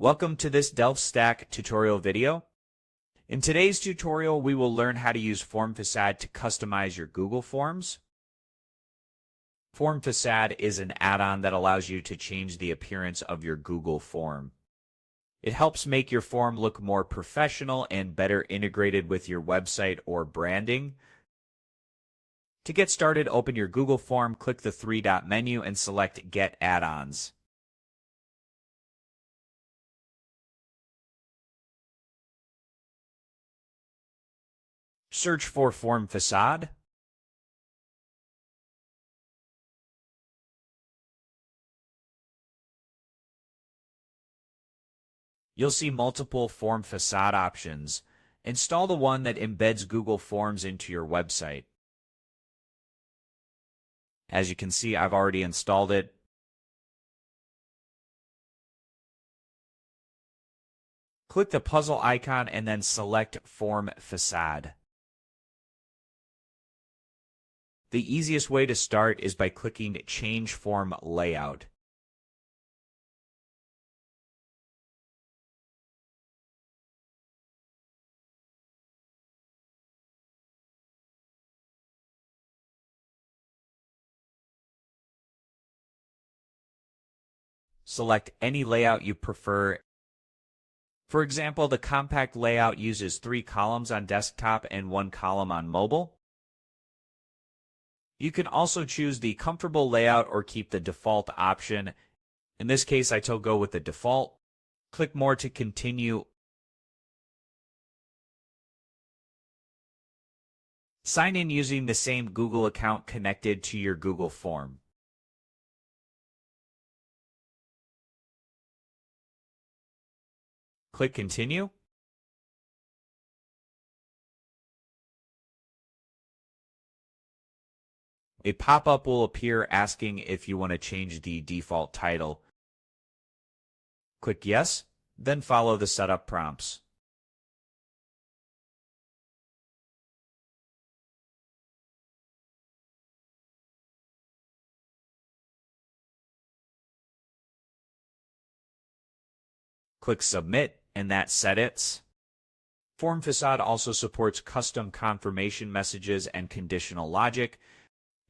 Welcome to this DelfStack tutorial video. In today's tutorial, we will learn how to use FormFacade to customize your Google Forms. FormFacade is an add-on that allows you to change the appearance of your Google form. It helps make your form look more professional and better integrated with your website or branding. To get started, open your Google form, click the three-dot menu, and select Get Add-ons. Search for FormFacade. You'll see multiple FormFacade options. Install the one that embeds Google Forms into your website. As you can see, I've already installed it. Click the puzzle icon and then select FormFacade. The easiest way to start is by clicking Change Form Layout. Select any layout you prefer. For example, the compact layout uses 3 columns on desktop and 1 column on mobile. You can also choose the comfortable layout or keep the default option. In this case, I go with the default. Click More to continue. Sign in using the same Google account connected to your Google form. Click Continue. A pop-up will appear asking if you want to change the default title. Click Yes, then follow the setup prompts. Click Submit, and that sets it. FormFacade also supports custom confirmation messages and conditional logic.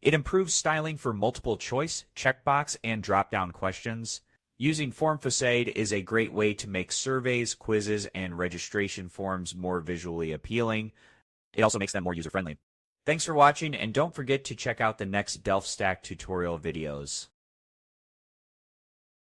It improves styling for multiple choice, checkbox, and drop-down questions. Using FormFacade is a great way to make surveys, quizzes, and registration forms more visually appealing. It also makes them more user-friendly. Thanks for watching, and don't forget to check out the next DelfStack tutorial videos.